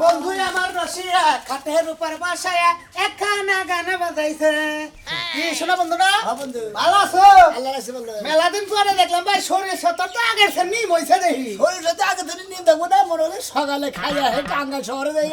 বন্ধুই আমার রসিয়া খাটের উপর বসায়া একখানা গান বাজাইছে। কি শোনা বন্ধুরা? বন্ধু ভালো আছো? আল্লাহ রাখছে বন্ধু। মেলা দিন পরে দেখলাম ভাই শরীর সতর তো আগের সে নিম হইছে দেখি। শরীর সাথে আগে ধরে নিম দেখবো না, মনে হলে সকালে খাইয়া হে টাঙ্গাইল শহরে যাই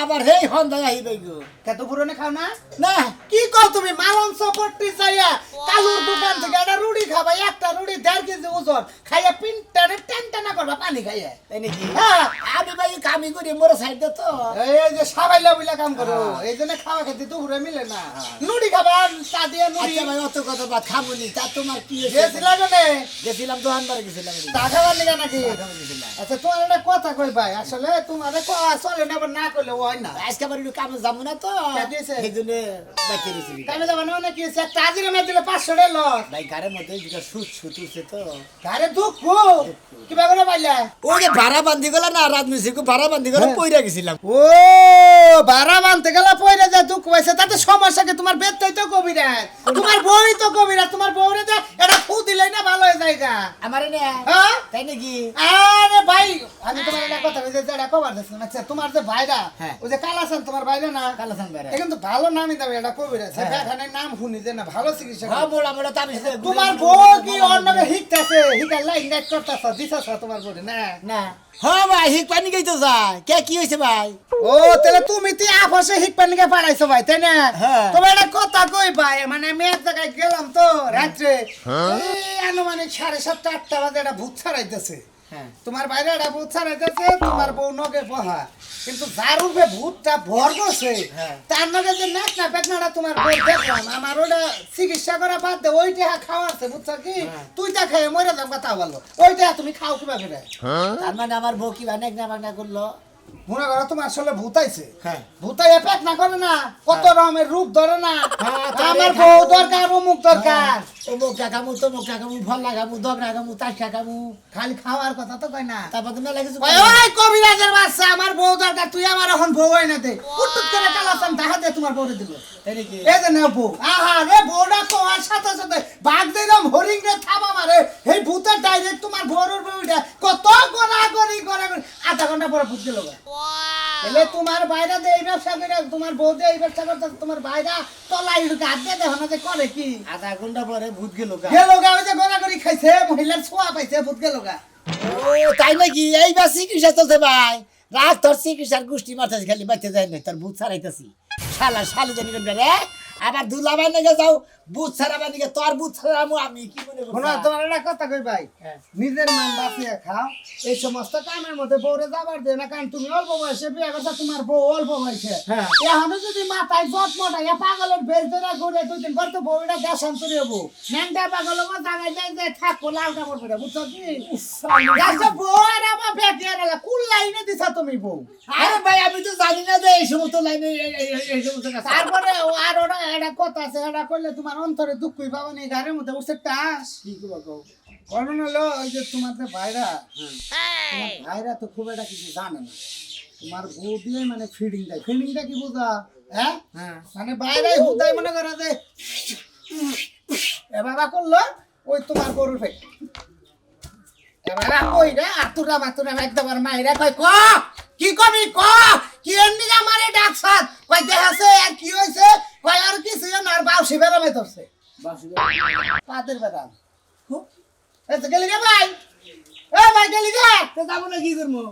আবার হেই সন্ধ্যায় আহি দেখো। কত পুরনে খাও না? না কি কও তুমি? মালন সপট্টি চাইয়া কালুর দোকান থেকে একটা রুটি খাবা, একটা রুটি 1.5 কেজি ওজন খাইয়া পিনটারে টানটানা করবা পানি খাইয়া। তাই নাকি? হ্যাঁ, আমি ভাই কামি করি মোর সাইডে তো। এই যে সাবাইলা বুইলা কাম করো, এই জন্য খাওয়া খেতে দুপুরে মিলে না। নুডি খাবা, চা দিয়ে নুডি। আচ্ছা ভাই অত কথা বাদ খাবনি, তা তোমার কি হয়েছে? গেছিলা কেনে? গেছিলাম দোকানবারে গেছিলাম। চা খাবার নিগা নাকি? খাবার গেছিলাম। আচ্ছা তোমার একটা কথা কই ভাই, আসলে তোমারে চলে না, না করলে হয় না। আজকে আবার একটু কামে যাবো না তো, কে দিয়েছে? এই জন্য বাইকে রয়েছি। কামে যাবা না কি হইছে? একটা হাজিরা মে দিলে 500 টাকা লস। ভাই গাড়ির মধ্যে যেটা সুদ সুতুছে তো। ঘরে দুঃখ কিবা করে পাইলা? ওই যে ভাড়া বান্ধি গেল না, রাত মিস্ত্রিকে ভাড়া বান্ধি গেল, পইরা গেছিলাম। ও ভাড়া মানতে গেলে পয়রা যা দুঃখ পাইছে তাতে সমস্যা কি? তোমার বেতটাই তো কবিরা, তোমার বই তো কবিরা, তোমার বউরে যা এটা ফু দিলেই না ভালো হয়ে যায়গা। আমারে না হ্যাঁ তাই নাকি? আরে ভাই আমি তোমার একটা কথা কইতে চাই, এটা কবার দিছ না? আচ্ছা তোমার যে ভাইরা, হ্যাঁ। ওই যে কালাসান তোমার ভাইরা না, কালাসান বাইরে এ কিন্তু ভালো নামই দাও, এটা কবিরা আছে, হ্যাঁ। এখানে নাম শুনি যে না ভালো চিকিৎসা হ্যাঁ করে। মোলা মোলা তো আমি সাথে তোমার বউ কি অন্যকে হিকতাছে, হিকার লাইন গাইড করতেছ, দিছছ তোমার বউরে না? না। হ্যাঁ ভাই হিক পানি গই তো যায় কে কি হইছে ভাই? ও তাহলে তুমি তি আপসে হিক পানিকে পাঠাইছো ভাই, তাই না? হ্যাঁ। তোমার একটা কথা কই ভাই, মানে আমি এক জায়গায় গেলাম তো রাত্রে, এই আনুমানিক 7:30 8টা বাজে একটা ভূত ছাড়াইতেছে। হ্যাঁ তোমার বাইরে একটা ভূত ছাড়াইতেছে, তোমার বউ নগে বহা, কিন্তু যার উপরে ভূতটা ভর করছে হ্যাঁ। তার নগে যে নাচনা পেটনাটা তোমার বউ দেখলাম, আমার ওটা চিকিৎসা করা বাদ দে, ওইটা খাওয়াচ্ছে বুঝছো কি? হ্যাঁ। তুই তা খেয়ে মরে যাম কথা বলো, ওইটা তুমি খাও কিবা করে? তার মানে আমার বউ কি বানাক না বানা করলো? মনে করো তোমার আসলে ভূত আইছে, হ্যাঁ ভূতাই পেট না করে না, কত রকমের রূপ ধরে না। হ্যাঁ, আমার বউ দরকার, অমুক দরকার, অমুক কাকামু তমুক কাকামু ফল লাগামু দগ লাগামু তাস কাকামু, খালি খাওয়ার কথা তো কয় না। তারপর তুমি লাগেছো ওই ওই কবিরাজের বাচ্চা, আমার বউ দরকার, তুই আমার এখন বউ হয় না দে, উটুট করে কালাসান দেখা দে তোমার বউরে দিল। তাই নাকি? এই যে নেও বউ, আহা রে বউটা কোয়ার সাথে সাথে বাঘ দিলাম হরিং রে থাবা মারে, এই ভূতের ডাইরেক্ট তোমার বউর বউটা কত গড়াগড়ি গড়াগড়ি, আধা ঘন্টা পরে ভূত গেল। এলে তোমার বাইরা দে এই ব্যবসা করে, তোমার বউ দে এই ব্যবসা করতে, তোমার বাইরা তলাই গাছ দিয়ে দেখো না যে করে কি? আধা ঘন্টা পরে ভূত গেল গা। গেল গা, ওই যে গড়াগড়ি খাইছে, মহিলার ছোঁয়া পাইছে, ভূত গেল গা। ও তাই নাকি? এইবার চিকিৎসা চলছে ভাই, রাত তোর চিকিৎসার গোষ্ঠী মারতেছি, খালি বাচ্চা যায় না, তোর ভূত ছাড়াইতেছি। শালা শালি জানি রে, আবার দুলাবাই নাকি যাও ভূত ছাড়াবার দিকে, তোর ভূত ছাড়াবো আমি কি মনে শোনো করছি? তোমার একটা কথা কই ভাই, হ্যাঁ। নিজের মান বাঁচিয়ে খাও, এই সমস্ত কামের মধ্যে বউরে যাবার দিও না, কারণ তুমি অল্প বয়সে বিয়ে করছো, তোমার বউ অল্প বয়সে। হ্যাঁ। এখনো যদি মাথায় জট মোটাইয়া পাগলের বেশ ধরে ঘুরে 2 দিন পর তো বউটা দেশান্তরি হবো, ন্যাংটা পাগল আমার জায়গায় যাই যাই থাকবো, লাল কাপড় পরে, বুঝছো কি? দেখছো বউ আর আমার বেটিয়ে গেল, কোন লাইনে দিছা তুমি বউ? আরে ভাই আমি তো জানি না যে এই সমস্ত লাইনে এই সমস্ত কাজ। তারপরে আর ওরা একটা কথা আছে, এটা করলে তোমার অন্তরে দুঃখই পাবো নি, ঘরের মধ্যে উঠছে টাস। কি করবো কও? কারণ হলো ওই যে তোমার যে ভাইরা, তোমার ভাইরা তো খুব একটা কিছু জানে না, তোমার বউ দিয়ে মানে ফিডিং দেয়। ফিডিংটা কি বুঝা? হ্যাঁ, হ্যাঁ মানে বাইরে হুদাই মনে করে যে এবার করলো ওই তোমার গরুর পেট, এবার কই রে আতুরা মাতুরা একদম মাইরা কয় ক কি কবি ক কি এমনি আমারে ডাকছাত কই দেখাছে আর কি হইছে, কই আর কিছু না, আর বাউসি বেরামে ধরছে, পাতের বেরাম। এত গেলি রে ভাই, এ ভাই গেলি রে, তো যাবো না কি করবো?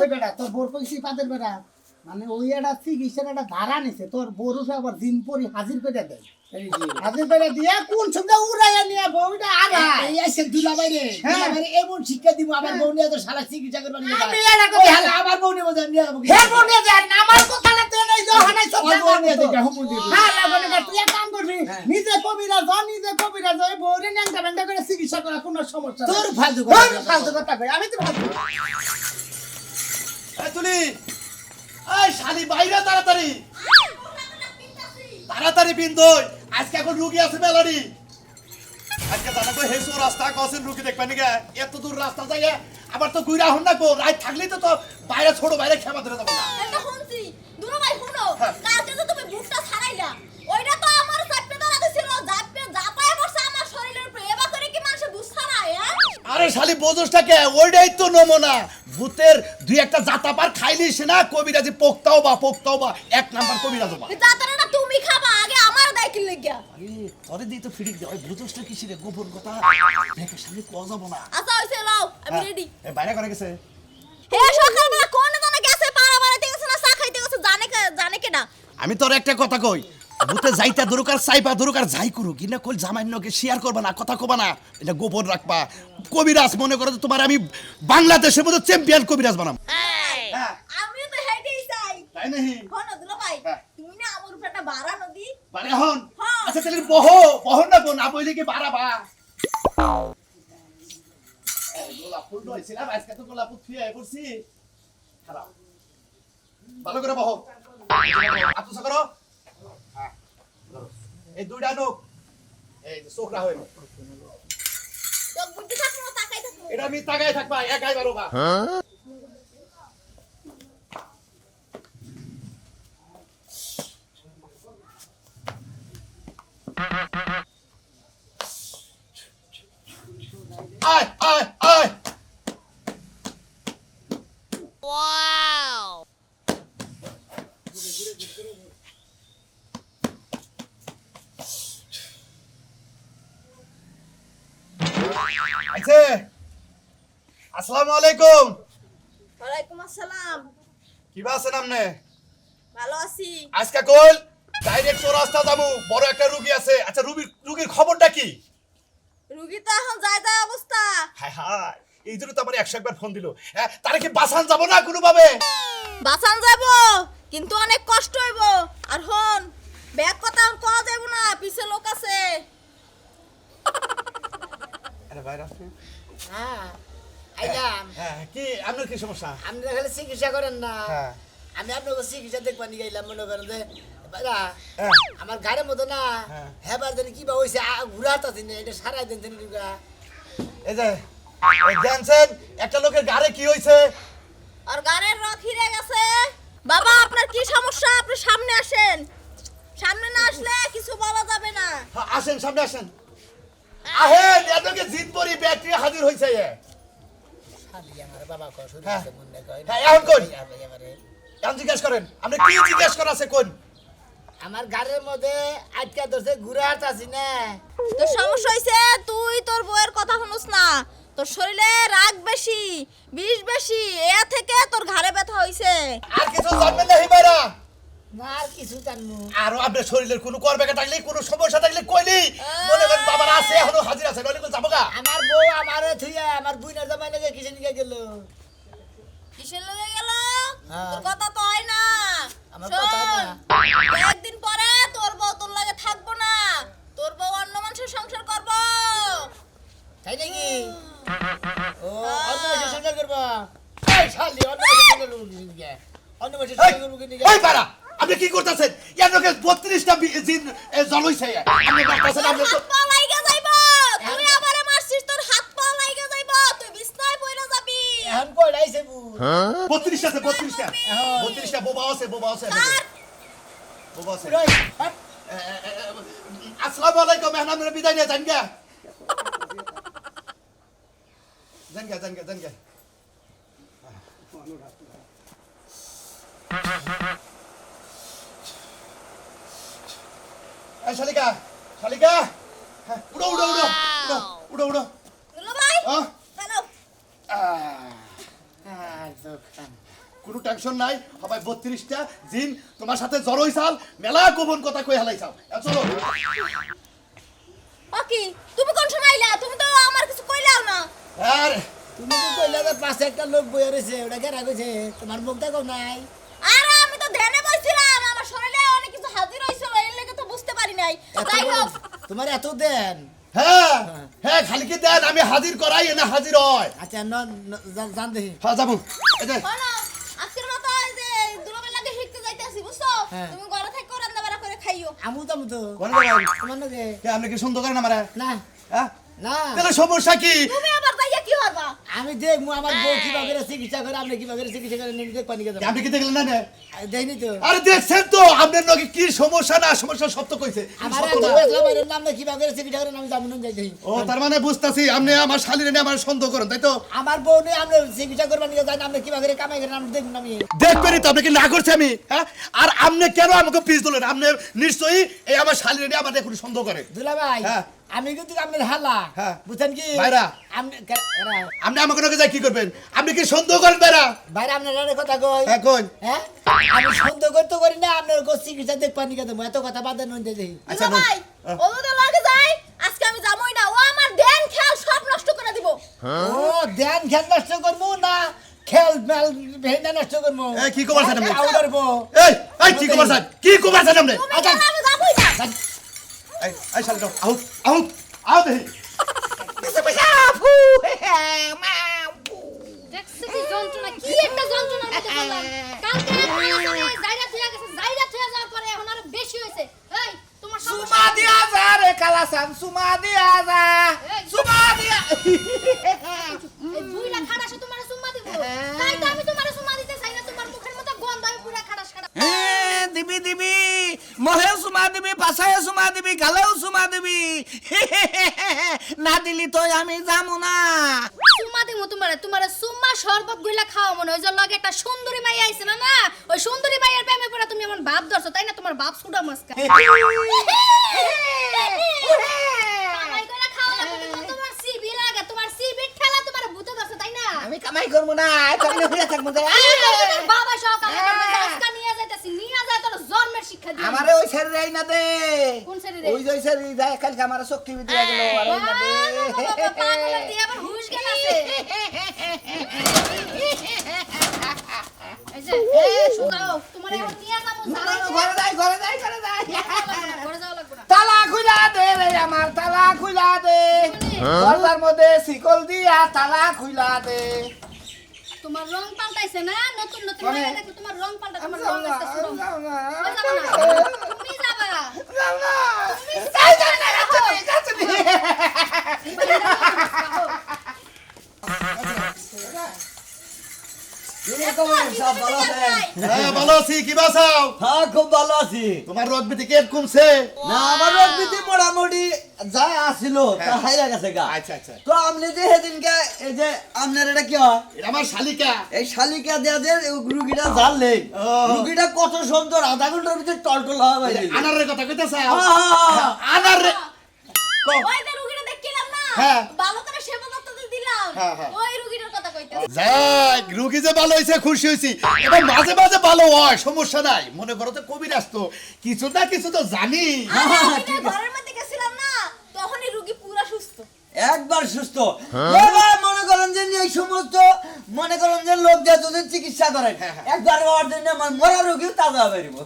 ওই বেটা তোর বোর কইছি পাতের বেরাম, মানে ওই একটা চিকিৎসার একটা ধারা নিছে, তোর বোর উঠে আবার দিন পরি হাজির করে দেয়, এই যে হাজির করে দিয়ে কোন সঙ্গে উড়াইয়া নিয়ে বউটা আগা। এই আসছে দুলাভাই রে, হ্যাঁ। দুলাভাই রে এমন শিক্ষা দিব আমার বউ নিয়ে তো শালা চিকিৎসা করবার নিয়ে আমি যায়। এটা ওই কথা হালা আমার বউ নিয়ে বোঝা নিয়ে যাবো কি? হে বউনে যায় না, আমার কথাটা তুই নাই তো হানাই সব ওর বউ নিয়ে দেখে হুমুর দিবি। হ্যাঁ লাগনে না, তুই এক কাম করবি, হ্যাঁ। নিজে কবিরাজ হ, নিজে কবিরাজ ওই বউরে ন্যাংটা ব্যাংটা করে চিকিৎসা করা কোনো সমস্যা তোর নাই। ফালতু তোর কথা। ফালতু কথা কই, আমি তো ফালতু। এই তুলি, এই শালি বাইরে তাড়াতাড়ি তাড়াতাড়ি বিন দই, আজকে এখন রুগী আছে মেলারি, আজকে জানা কই হেসো রাস্তা কসেন রুগী দেখবেন নিকে, এত দূর রাস্তা যাই আবার তো গুইরা হন না গো, রাত থাকলেই তো তো বাইরে ছোট বাইরে খেবা ধরে যাবো না। এটা শুনছি দুলাভাই শুনো, হ্যাঁ। কালকে যে তুমি ভুট্টা ছাড়াইলা ওইটা তো আমার চাপে ধরা দিছিল, জাপে জাপায় বসে আমার শরীরের উপরে, এবার করে কি মানুষ ভুট ছাড়ায়? হ্যাঁ? আরে আরে শালি বোঝসটাকে ওইটাই তো নমুনা ভূতের দুই একটা জাতাপার খাইলিস না কবিরাজি পোক্তাও বা এক নাম্বার কবিরাজ বা যাতারে না তুমি খাবা আগে আমার দাই কি লাগিয়া আরে তোরে দিই তো ফিরিক দে ওই বোঝসটা কিসি রে গোপন কথা দেখে শালি কও যাব না আচ্ছা হইছে লও আমি রেডি এ বাইরে করে গেছে হে সকালবেলা কোন জানা গেছে পাড়া বাড়াইতে গেছে না চা খাইতে গেছে জানে কে না আমি তোর একটা কথা কই ভূতে যাইতা দরকার চাইবা দরকার যাই করুক কিনা কল জামাইনকে শেয়ার করবা না কথা কবা না এটা গোপন রাখবা কবিরাজ মনে করো তোমার আমি বাংলাদেশের মধ্যে চ্যাম্পিয়ন কবিরাজ বানাম হ্যাঁ আমিও তো হেইতেই চাই তাই নাহি কোন দুলা ভাই হ্যাঁ। তুমি না আমার উপর একটা বাড়া নদী মানে এখন হ্যাঁ। আচ্ছা তাহলে বহন না কোন বইলে কি বাড়াবা গোলাপ ফুল রয়েছিলাম আজকে তো গোলাপ ফুল ফিরে করছি খারাপ ভালো করে বহ আত্মসা করো হ্যাঁ এই দুইটা নোক এই যে চোখরা হইল তো বুদ্ধি থাকলো তাকাই থাকলো এটা আমি তাকাই থাকবা একাই বারোবা আয় আয় আয় আইছে আসসালামু আলাইকুম ওয়ালাইকুম আসসালাম কিবা আছেন আপনি ভালো আছি আজকে কল ডাইরেক্ট চৌরাস্তা যাবো বড় একটা রুগী আছে আচ্ছা রুগীর খবরটা কি রুগী তো এখন যায় অবস্থা হায় হায় এই জন্য তো আমার 100 বার ফোন দিল হ্যাঁ তারে কি বাসান যাব না কোনো ভাবে বাসান যাব কিন্তু অনেক কষ্ট হইব আর হন ব্যাগ কথা কোয়া যাব না পিছে লোক আছে আরে ভাই রাফি হ্যাঁ আইলাম হ্যাঁ কি আপনার কি সমস্যা আপনি খালি চিকিৎসা করেন না হ্যাঁ আমি আপনাকে চিকিৎসা দেখবার নিয়ে গেলাম মনে করেন যে বাইরা হ্যাঁ আমার গাড়ির মতো না হ্যাঁ। হেবার জানি কি বা হয়েছে ঘুরাতে না এটা সারাই দিন দিন এই যে এই জানছেন একটা লোকের গাড়ি কি হইছে আর গাড়ির রথ হিরে গেছে বাবা আপনার কি সমস্যা আপনি সামনে আসেন সামনে না আসলে কিছু বলা যাবে না হ্যাঁ, আসেন সামনে আসেন আহেন এতকে জিত পরি ব্যাটারি হাজির হইছে আমার বাবা কষ্ট হ্যাঁ। মনে কয় হ্যাঁ, এখন কই? এবারে এখন জিজ্ঞেস করেন আপনি কি জিজ্ঞেস করা আছে কোন আমার গাড়ির মধ্যে আটকা ধরছে ঘুরে আসতেছি না তোর সমস্যা হইছে তুই তোর বউয়ের কথা শুনুস না তোর শরীরে রাগ বেশি বিষ বেশি এ থেকে তোর ঘাড়ে ব্যথা হইছে আর কিছু জানবেন না হিমারা না আর কিছু জানবো আরো আপনার শরীরের কোনো করবেকা থাকলে কোনো সমস্যা থাকলে কইলি মনে করেন বাবার আছে এখনো হাজির আছে নইলে যাবো গা আমার বউ আমার থুইয়া আমার বুইনার জামাই লাগে কিসে নিয়ে গেল কিসের লগে গেল হ্যাঁ। তোর কথা তো হয় না আমার শোন, কথা হয় না। একদিন পরে তোর বউ তোর লাগে থাকবো না তোর বউ অন্য মানুষের সংসার করবো তাই নাকি ও অন্য মাসে সংসার করবো এই শালি অন্য মাসে সংসার করবো কিসে নিয়ে অন্য মাসে সংসার করবো কি নিয়ে এই পারা আপনি কি করতেছেন এর লোকে 32টা জিন জল হইছে আপনি করতেছেন আপনি তো হাত পা লাইগা যাইবো তুই আমারে মারছিস তোর হাত পা লাইগা যাইবো তুই বিছনায় পইরা যাবি এখন কই রাইছে বু 32টা আছে 32টা বোবা আছে বোবা আছে পুরাই হাট আসসালামু আলাইকুম মেহমান বিদায় নিয়ে যান গা এই শালিকা হ্যাঁ, উড়ো দুলো ভাই আহ, চলো আর দোকান কোনো টেনশন নাই সবাই 32টা জিন তোমার সাথে জড় হইছাল মেলা গোপন কথা কই হালাইছাল চলো ওকি তুমি কোন সময় আইলা তুমি তো আমার কিছু কইলাও না আর তুমি তো কইলা যে পাশে একটা লোক বইয়া রয়েছে ওটা কেরা কইছে তোমার মুখ দেখো নাই আরে আমি তো ধ্যানে বসছিলাম আমার শরীরে অনেক কিছু হাজির হইছিল এর লাগি তো বুঝতে পারি নাই তাই হোক তোমার এত দেন হ্যাঁ খালি কি দেন আমি হাজির করাই না হাজির হয় আচ্ছা জান দেখি হ্যাঁ যাবো এই যে শোনো আজকের মতো এই যে দুলাবের লাগে শিখতে যাইতেছি বুঝছো হ্যাঁ। তুমি ঘরে থেকে রান্না বাড়া করে খাইও আমু তো কোন জায়গায়? তোমার নাকি কে আপনি কি সুন্দর করেন আমারে না হ্যাঁ না তাহলে সমস্যা কি তুমি আবার যাইয়া কি হবা আমি দেখবো আমার বউ কিভাবে করে চিকিৎসা করে আপনি কিভাবে করে চিকিৎসা করে নিজে দেখ পানি আপনি কি দেখলেন না দেয়নি তো আরে দেখছেন তো আপনার নাকি কি সমস্যা না সমস্যা সব তো কইছে আমার সব তো এত না। বেতলা বাইরের নাম না কিভাবে করে চিকিৎসা করে আমি যাবো না যাই দেখি ও তার মানে বুঝতাছি আপনি আমার শালীর নিয়ে আমার সন্দেহ করেন তাই তো আমার বউ নিয়ে আপনি চিকিৎসা করবেন নিয়ে যাই আপনি কিভাবে করে কামাই করেন আমি দেখুন আমি দেখবেনই তো আপনাকে না করছে আমি হ্যাঁ আর আপনি কেন আমাকে পিস দিলেন আপনি নিশ্চয়ই এই আমার শালীর নিয়ে আমার এখন সন্দেহ করে দুলা ভাই হ্যাঁ। আমি কিন্তু আপনার হালা হ্যাঁ। বুঝছেন কি ভাইরা। আপনি আপনি আমাকে নাকি যাই কি করবেন আপনি কি সন্দেহ করেন বেড়া বাইরে আপনার একটা কথা কই এখন হ্যাঁ আমি সন্দেহ করতে করি না আপনার চিকিৎসা দেখ পানি কেন এত কথা বাদ দেন দেখি আচ্ছা, দুলা ভাই হ্যাঁ। ও যদি লাগে যায় আজকে আমি যাবই না ও আমার দেন খেয়াল সব নষ্ট করে দিব ও ধ্যান খেল নষ্ট করবো না খেল মেল ভেঙে নষ্ট করবো এই, কি খবর স্যার আপনি? আউডার বো এই এই কি করছেন কি করছেন আপনি তুমি আচ্ছা। গেলে আমি যাবই না এই এই শালী দাও আউট আউট আউট দেখি দেখছো কি যন্ত্রণা কি একটা যন্ত্রণার মধ্যে বললাম কালকে জায়গা থিয়া গেছে জায়গা থিয়া যাওয়ার পরে এখন আরো বেশি হয়েছে এই তোমার সমস্যা সুমা দিয়া যা রে কালাসান সুমা দিয়া যা সুমা দিয়া এই বুইলা খাড়াসে তোমার সুম্মা দিব তাই তো আমি তোমার সুম্মা দিতে চাই না তোমার মুখের মতো গন্ধ আমি পুরা খাড়াস খাড়াস দিবি দিবি মহে সুমা দিবি পাছায় সুমা দিবি গালেও সুমা দিবি না দিলি তো আমি যামু না সুম্মা দিমু তোমারে সুম্মা শরবত গইলা খাওয়া মনে ওই যে লগে একটা সুন্দরী মাই আইছে না না ওই সুন্দরী মাইয়ের প্রেমে পড়া তুমি এমন ভাব ধরছো তাই না তোমার বাপ সুডা মস্কা কামাই কইরা খাওয়া লাগবে কিন্তু তোমার সিবি লাগে তোমার সিবি ঠেলা তোমার ভূতে ধরছে তাই না আমি কামাই করবো না এখানে ঘুরে থাকবো যে। তোর বাবা সহ কামাই করবে আজকে নিয়ে যাইতাছি নিয়ে যায় তোর জন্মের শিক্ষা দিয়ে আমারে ওই ছেড়ে দেয় না দে কোন ছেড়ে ওই যে ছেড়ে যায় কালকে আমার চক্কি দিয়ে গেল আর ওই না দে পাগলের দিয়ে আবার হুশ গেল আছে এই যে শুনাও তোমার এখন নিয়ে যাবো ঘরে যাই ঘরে যাই ঘরে যাই ঘরে যাওয়া লাগবে না তালা খুলা দে রে আমার তালা খুলা দে দরজার মধ্যে শিকল দিয়া তালা খুলা দে তোমার রং পাল্টাইছে না নতুন নতুন মানে? মাইয়া দেখো তোমার রং পাল্টা তোমার যাও রং না, আছে শুরু যাও না। ওই যাবা না তুমি যাবা যাও না। যাই, যাই, যাই, যাই, যাই, যাই, যাই। সব ভালো আছেন হ্যাঁ ভালো আছি কি বাসাও হ্যাঁ খুব ভালো আছি তোমার রোগ বিধি কে কমছে না আমার রোগবিধি মোটামুটি যা আসিল তা হাইরা গেছে গা আচ্ছা আচ্ছা তো আপনি যে সেদিনকে এই যে আপনার এটা কি হয় এটা আমার শালিকা এই শালিকা দেয়া যে রুগীটা জানলেন ও। রুগীটা কত সুন্দর আধা ঘন্টার ভিতরে টলটল হওয়া বাইরে আনারের কথা কইতেছ হ্যাঁ। আনার ওই যে রুগীটা দেখছিলাম না হ্যাঁ। ভালো করে সেবা করতে দিলাম হ্যাঁ, হ্যাঁ। ওই রুগীটার কথা কইতেছি যাক রুগী যে ভালো হয়েছে খুশি হয়েছি এটা মাঝে মাঝে ভালো হয় সমস্যা নাই মনে করো তো কবির আসতো কিছু না কিছু তো জানি আমি ঘরের মধ্যে গেছিলাম না তখনই রুগী পুরো সুস্থ একবার সুস্থ এবার মনে করেন যে এই সমস্ত মনে করেন যে লোক দিয়ে যদি চিকিৎসা করেন একবার হওয়ার জন্য আমার মরা রোগী তাজা বেরিব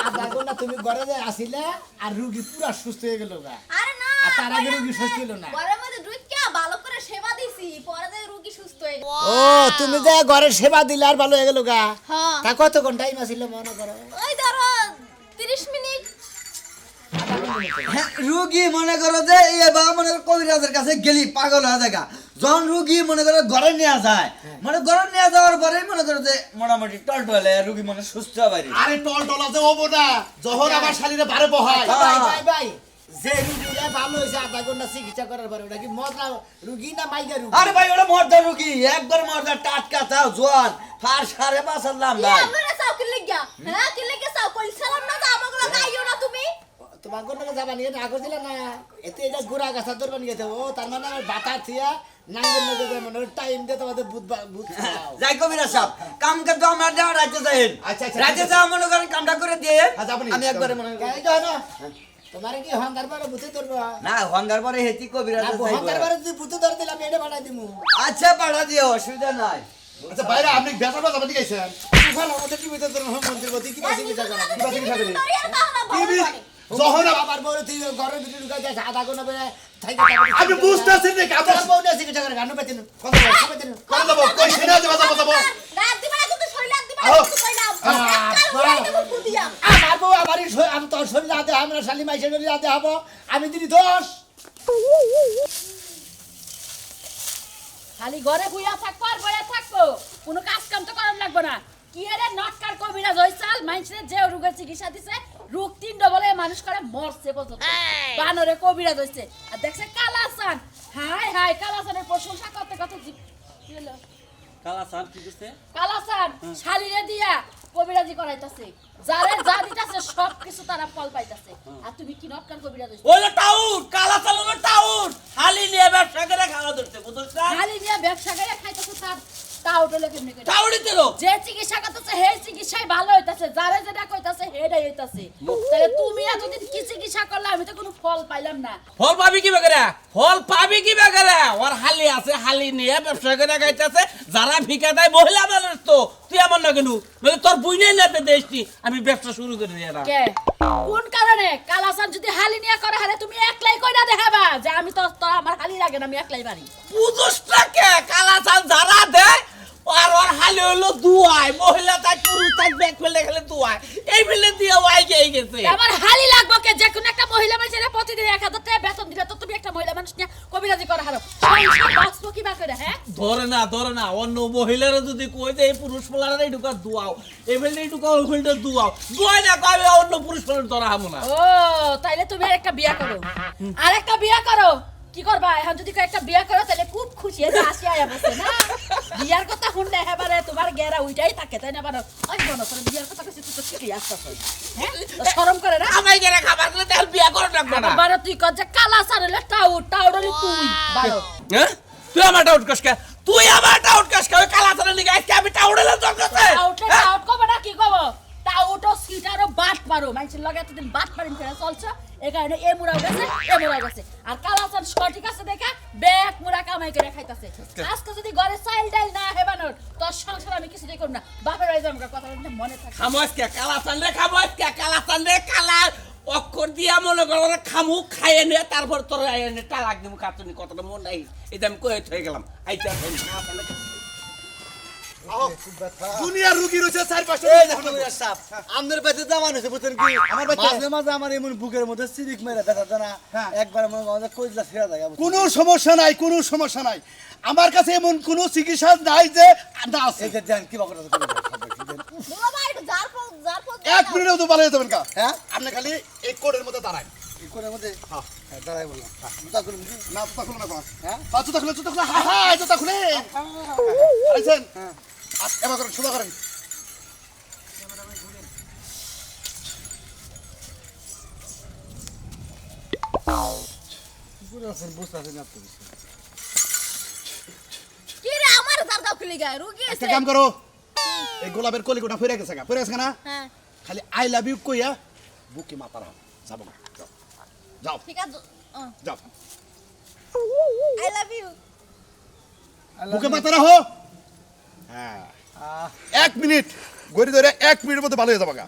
আধা ঘন্টা তুমি ঘরে যে আসিলে আর রুগী পুরা সুস্থ হয়ে গেল গা আরে না আর তার আগে রুগী সুস্থ হলো না ঘরের মধ্যে ঢুকিয়া ভালো করে সেবা দিছি পরে যে রুগী সুস্থ হয়ে গেল ও তুমি যে ঘরে সেবা দিলে আর ভালো হয়ে গেল গা হ্যাঁ তা কতক্ষণ টাইম আসিল মনে করো ওই ধরো 30 মিনিট রুগী মনে করো যে এবার মনে করো কবিরাজের কাছে গেলি পাগল হয়ে যায় যখন রুগী মনে করো ঘরে নেওয়া যায় মানে ঘরে নেওয়া যাওয়ার পরে মনে করো যে মোটামুটি টলটলে রুগী মানে সুস্থ হবে আরে টল টলা যে হবো না যখন আমার শালিরে বারে বহায় ভাই যে রুগীরা ভালো হয়েছে আধা ঘন্টা চিকিৎসা করার পরে ওটা কি মজা রুগী না মাইগা রুগী আরে ভাই ওটা মর্দা রুগী একবার মর্দা টাটকা চাও জোয়ান আর 5.5 দাম ইয়া আমরা চাও কি লাগিয়া হ্যাঁ কি লাগিয়া চাও কইছিলাম না যে আমাগুলো গাইও না তুমি তোমার কোন যাবা নিয়ে না করছিল না এতে এটা গুড়া গাছা ধরবা নিয়ে ও তার মানে আমার বাতা থিয়া নাঙ্গের লগে যায় মনে টাইম দিয়ে তোমাদের বুধ যাই কবিরা সাহেব কাম করতে আমরা যাও রাজ্যে যাইন আচ্ছা, আচ্ছা, রাজ্যে ঠিক যাও মনে করেন কামটা করে দিয়ে আচ্ছা, আপনি- আমি একবারে মনে করি এই না তোমার কি হন্দার পরে বুঝে ধরবো না হন্দার পরে হেতি কবিরা হন্দার পরে যদি বুঝে ধরে দিলাম এটা পাঠাই দিমু আচ্ছা পাঠা দিও অসুবিধা নাই আচ্ছা বাইরে আপনি বেচা বাজা বাদি গেছেন ভালো আমাদের টিভিতে তোর মন্দির প্রতি কি বাসি বিচার করা কি বাদি খাবেন কি যখন আবার বড় তুই ঘরের ভিতরে ঢুকাই যাস আধা ঘন্টা পরে আমি বুঝতেছি না আপনার আপনার বউ না চিকিৎসা করে গানু পেতেন কত পেতেন কোন দেবো কই সেনা যাবা যাবো রাত দিবা কিন্তু শরীর রাত দিবা আহ, কিন্তু কইলাম কাল হয়ে দেব কুদিয়া আমার বউ আমারই আমি তোর শরীর হাতে আমরা শালি মাইসের শরীর হাতে হবো আমি দিদি দোষ খালি ঘরে বুইয়া থাকবো আর বইয়া থাকবো, কোনো কাজ কাম তো করার লাগবে না। কি আরে নটকার কবিরাজ হইছাল, মানুষের যে রোগের চিকিৎসা দিছে, রোগ 3 বলে মানুষ করে মরছে পর্যন্ত, বানরে কবিরাজ হইছে। আর দেখছে কালাসান, হাই হাই কালাসানের প্রশংসা করতে কত কি হলো কালাসান কি করছে? কালাসান শালিরে দিয়া কবিরাজি করাইতাছে, যারে যা দিতাছে সব কিছু তারা ফল পাইতাছে। আর তুমি কি নটকার কবিরাজ হইছো? ওইলো টাউন, কালাসান হলো টাউন। হালি নিয়ে ব্যবসা করে খাওয়া ধরছে, বুঝছ না? শালি দিয়া ব্যবসা করে খাইতাছে, তার তাও হলো কেমনে করে? টাউনই দিলো। যে চিকিৎসা করতেছে হে চিকিৎসাই ভালো হইতাছে, যারে যেটা কইতাছে হেডাই হইতাছে। তাহলে তুমি এতদিন কি চিকিৎসা করলে, আমি তো কোনো ফল পাইলাম না। ফল পাবি কি বাগেরা? ফল পাবি কি বাগেরা? ওর হালি আছে, হালি নিয়ে ব্যবসা করে খাইতেছে। যারা ভিক্ষা দেয় মহিলা মানুষ তো, তুই আমার না কেন? মানে তোর বুইনে নাতে দেশটি আমি ব্যবসা শুরু করে দিই না। কে কোন কারণে? কালাসান যদি হালি নিয়ে করে হারে তুমি একলাই কইরা দেখাবা যে আমি তো আমার হালি লাগে না, আমি একলাই পারি। বুঝছটা কে? কালাসান যারা দেয় আর ওর হালি হলো দুয়ায়, মহিলা তাই পুরুষ তাই ব্যাগ ফেলে গেলে দুয়ায়, এই ফেলে দিয়ে ওয়াই গেছে। আমার হালি লাগবো কে? যে কোনো একটা মহিলা মানুষের প্রতিদিন 1000 টাকা বেতন দিলে তো তুমি একটা মহিলা মানুষ নিয়ে কবিরাজি করে হারো, সংসার বাঁচবো কি বা করে? হ্যাঁ ধরে না অন্য মহিলারা যদি কই দেয় পুরুষ মহিলারা এই ঢুকা দুয়াও, এই ফেলে এই ঢুকা ওই ফেলে দুয়াও, দুয়াই না কবে অন্য পুরুষ মহিলার ধরা হামো না। ও তাইলে তুমি একটা বিয়া করো, আর একটা বিয়া করো। কি করবা এখন? যদি একটা বিয়া করো তাহলে খুব খুশি হয়ে আসি আয়া বসে না, বিয়ার কথা শুনলে এবারে তোমার গেরা উইটাই থাকে, তাই না? বানো ওই বনো তোর বিয়ার কথা কিছু তো ঠিকই আসতেছ, হ্যাঁ? তো শরম করে না? আমায় গেলে খাবার গুলো তাহলে বিয়া করে রাখবে না। বারো তুই কর যে কালা সারলে টাউট হলি তুই বারো। হ্যাঁ তুই আমার টাউট কাসকা, তুই আমার টাউট কাসকা, ওই কালা তারে নিয়ে আজকে আমি টাউডেলা তোর কাছে। টাউট কবে না কি কব? টাউটও সিটারও বাট পারো, মানুষের লগে এতদিন বাট পারিম ফেরা চলছে, এই কারণে এ মুড়াও গেছে এ মুড়াও গেছে। আর কালাসান সঠিক আছে দেখা ব্যাগ মুড়া কামাই করে খাইতাছে। আজকে যদি ঘরে চাইল ডাইল না হেবানোর তোর সংসার আমি কিছুতেই করব না, বাপের বাড়ি যাবো, কথা মনে থাকে। খামোস কে কালাসান রে, খামোস কে কালাসান রে, কালা অক্ষর দিয়া মনে করো খামু খাইয়ে নিয়ে তারপর তোর এনে তালাক দিব কাতুনি, কতটা মন নাই এটা আমি কয়ে হয়ে গেলাম। আইতা দুনিয়ার রুগী রয়েছে 4-5টা। আমাদের বাড়িতে জামান হয়েছে বুঝছেন কি? আমার মাঝে মাঝে আমার এমন বুকের মধ্যে সিরিক মেরে ব্যথা জানা, একবার মনে কইলা ফেরা যায়। কোনো সমস্যা নাই, কোনো সমস্যা নাই। আমার কাছে এমন কোনো চিকিৎসা নাই যে না আছে। এই যে দেন কি বাকরা দুলা ভাই একটু জার 1 মিনিটেও তো ভালো হয়ে যাবেন কা। হ্যাঁ আপনি খালি এই কোডের মধ্যে দাঁড়ান। এই কোণের মধ্যে হ্যাঁ দাঁড়াই বললাম জুতা খুলুন না জুতা খুলে না কোন। হ্যাঁ জুতা খুলে, জুতা খুলে, হ্যাঁ হ্যাঁ জুতা খুলে। আইছেন এবার করেন, সোজা করেন। কি রে আমার জার দাও খুলি গায় রুগী একটা আছে। কাম করো, এই গোলাপের কলিগুটা ফিরে গেছে না? হ্যাঁ খালি আই লাভ ইউ কইয়া বুকে মাথা রাখো, যাবো না, যাও। যাও ঠিক আছে, যাও, আই লাভ ইউ। বুকে মাথা রাখো। হ্যাঁ 1 মিনিট গড়ি ধরে 1 মিনিটের মধ্যে ভালো হয়ে যাবে গা।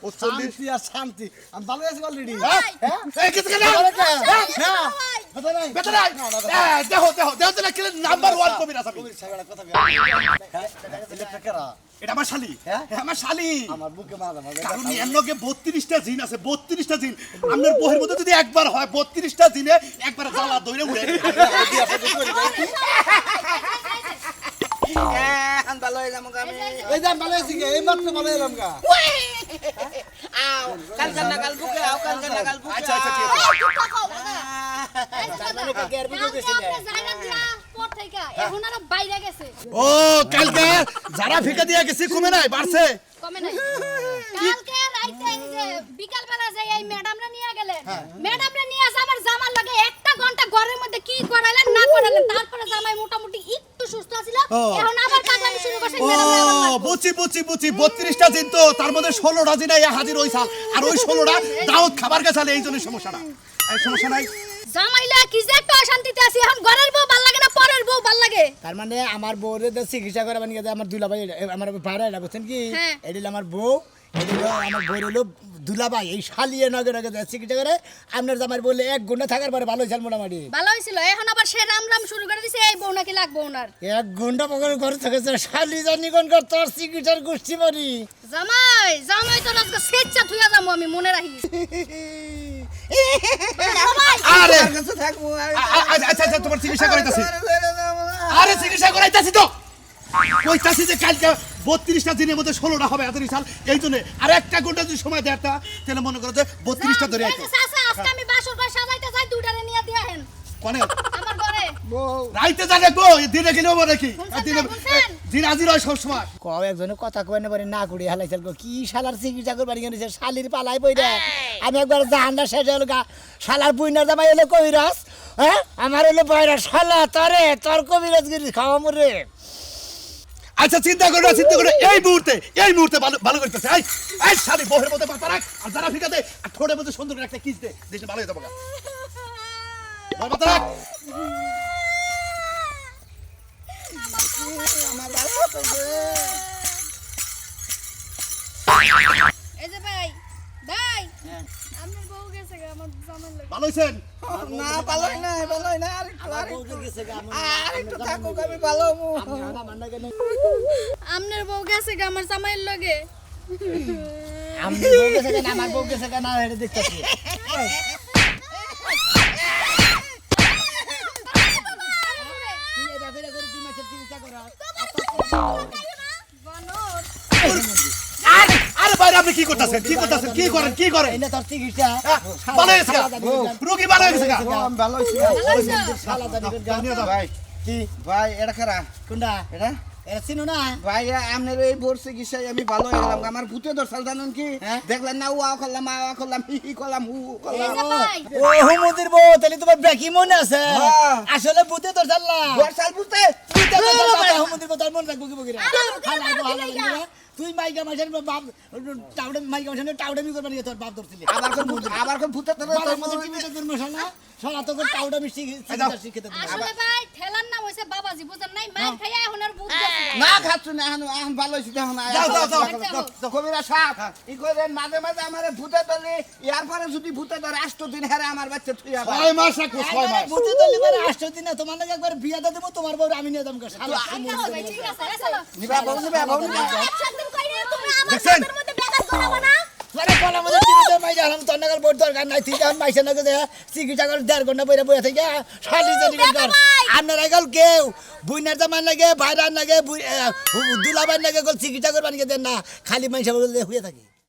ও 40 শান্তি আর শান্তি আমি ভালো আছি অলরেডি। এই কিছু কেন? কথা নাই বেটা নাই। দেখো নাম্বার 1 কবির আছে। ছাগড়া কথা ইলেকট্রিকেরা এটা আমার শালি। হ্যাঁ? আমার শালি। আমার বুকে মাথা মাথা কারণ এর লগে 32টা জিন আছে, 32টা জিন। আপনার বহের মধ্যে যদি একবার হয় 32টা জিনে একবার জ্বালা দইরে উড়ে যায়। ভালো হয়ে যাবো আমি। এই যে ভালো আছি গে এই মাত্র ভালো এলাম গা। আও কালকে না কাল বুকে, আও কালকে না কাল বুকে। আচ্ছা ঠিক আছে। এই টুকা কও না। এই জানালে কাকে আর বুঝে গেছে কালকে আপনি জায়গা দিয়া পর থেকে এখন আরো বাইরে গেছে, ও কালকে যারা ফিকা দিয়ে গেছি কমে নাই বাড়ছে। কমে নাই। কালকে রাইতে এই যে বিকাল বেলা যাই এই ম্যাডামরা নিয়ে গেলে, ম্যাডামরা নিয়ে আসে আমার জামার লাগে 1টা ঘন্টা ঘরের মধ্যে কি করাইলেন না করাইলেন, তারপরে জামাই মোটামুটি একটু সুস্থ ছিল, এখন আবার কাজলামি শুরু করছে ও ম্যাডামরা আবার লাগবে। বুঝছি 32টা জিন তো তার মধ্যে 16টা জিন আইয়া হাজির হইছাল, আর ওই 16টা দাওয়াত খাবার গেছাল, এই জন্য সমস্যাটা। এই সমস্যা নাই। জামাইলা কি যে একটা অশান্তিতে আছি, এখন ঘরের বউ ভাল লাগে না পরের বউ ভাল লাগে। তার মানে আমার বউরে তো চিকিৎসা করে মানে আমার দুলাভাই আমার ভাড়া এটা বুঝছেন কি? হ্যাঁ। এটা আমার বউ, এটা আমার বউ হলো দুলাভাই, এই শালিয়ে নগে নগে চিকিৎসা করে। আপনার জামাই বললে 1 ঘন্টা থাকার পরে ভালো হয়েছিল মোটামুটি। ভালো হয়েছিল, এখন আবার সে রাম রাম শুরু করে দিছে এই বউ নাকি লাগবো ওনার। 1 ঘন্টা পরে ঘরে থেকেছে শালি জানি কোন কর তোর চিকিৎসার গোষ্ঠী মারি। জামাই জামাই তো আজকে স্বেচ্ছা থুয়া যাবো আমি মনে রাখি। আরে তোর কাছে থাকবো আমি। আচ্ছা আচ্ছা তোমার চিকিৎসা করাইতাছি আরে চিকিৎসা করাইতাছি তো কইতাছি যে কালকে 32টা দিনের মধ্যে 16টা হবে এত রিসাল এই জন্য আর একটা ঘন্টা যদি সময় দেয় তা তাহলে মনে করো যে 32টা ধরে আইতো চাচা আজকে আমি বাসর ঘর সাজাইতে যাই দুইটারে নিয়ে দিয়ে হেন কোনে আমার ঘরে বউ রাইতে জানে গো দিনে গেলে হবে নাকি দিনে শুনছেন? দিন হাজির হয় সব সময় কও একজনে কথা কই না পারে না কুড়ি হালাইছিল গো কি শালার চিকিৎসা করবার গেছে শালির পালাই বইরা আমি একবার জাহান্নার শেষ হলো গা শালার বুইনার জামাই হলো কবিরাজ হ্যাঁ আমার হলো বয়রা শালা তোর কবিরাজ গিরি খাওয়া মরে আচ্ছা চিন্তা করো এই মুহূর্তে ভালো ভালো করতেছে এই শালি বহের মধ্যে মাথা রাখ আর যারা ফিকাতে আর ঠোঁটের মধ্যে সুন্দর করে একটা কিস দে দেশে ভালো হয়ে যাবো গা বল মাথা রাখ আমার ভালো হইছে। এই যে ভাই আপনার বউ গেছে গা আমার জামাই লাগে ভালো হয়েছেন না ভালোই না আরেকটু থাকুক আমি ভালো হবো। আপনার বউ গেছে গা আমার জামাইয়ের লগে আমি বউ গেছে কেন আমার বউ গেছে কেন এটা দেখতেছি আরে বাইরে আপনি কি করতেছেন কি করেন এনে তোর চিকিৎসা ভালো হয়েছে গা রোগী ভালো হয়েছে গা বউ, আমি ভালো হইছি। শালা জানি নিয়ে যাও ভাই কি ভাই এটা খারা কোনটা এটা এটা চিনো না ভাই আপনার এই বোর চিকিৎসায় আমি ভালো হয়ে গেলাম আমার ভূতে ধরছাল জানেন কি হ্যাঁ? দেখলেন না ওয়া করলাম আওয়া করলাম হি করলাম হু এই করলাম যে ভাই ও হুমুদির বউ তাহলে তোমার বেকি মনে আছে হ্যাঁ। আসলে ভূতে তোর চাল্লা ধরছাল ভূতে ভূতে তোর চাল্লা হুমুদির কথা মনে রাখবো কি বকিরা আরে ভূতে হালা না, গো হালা ভূতে না। তুই মাইকা মাসের বাপ টাউডে মাইকা মাসের টাউডেমি করবার নিয়ে তোর বাপ ধরছিলি আবার কোন ভূতে ধরে বাবার মধ্যে টিভিতে তোর মশলা শালা তো টাউডে মিষ্টি শিখতে দিবি আসলে ভাই ঠেলার নাম হইছে বাবাজি বুঝেন নাই মার খাইয়া এখন আর বুঝ গেছে না খাচ্ছ না এখন এখন ভালো হইছি দেখো না যাও। কবিরা সাপ ই করে মাঝে মাঝে আমার ভূতে ধরলে ইয়ার পরে যদি ভূতে ধরে 8 দিন হেরে আমার বাচ্চা থুইয়া পায় 6 মাস রাখবো 6 মাস ভূতে ধরলে মানে আসছো দিন তোমার নাকি একবার বিয়া দিয়ে দেবো তোমার বউ আমি নিয়ে যাবো শালা চলো ভাই ঠিক আছে চলো নিবা বউ নিবা একসাথে কইরে তুমি আমার দেখছেন? সাথের মধ্যে ব্যাঘাত ঘটাবো না মানে বলা মধ্যে টিভিতে মাই গেলাম তোর নাগাল বোর্ড দরকার নাই তুই যখন মাইসে নাকি দেয়া চিকিৎসা করে 1.5 ঘন্টা বইরা বইয়া থেকে শালি জানি কর আপনার এগাল কেউ বুইনার জামান লাগে ভাইরার লাগে দুলাবার লাগে চিকিৎসা করবার নিয়ে দেন না খালি মাইসে বলে হয়ে থাকে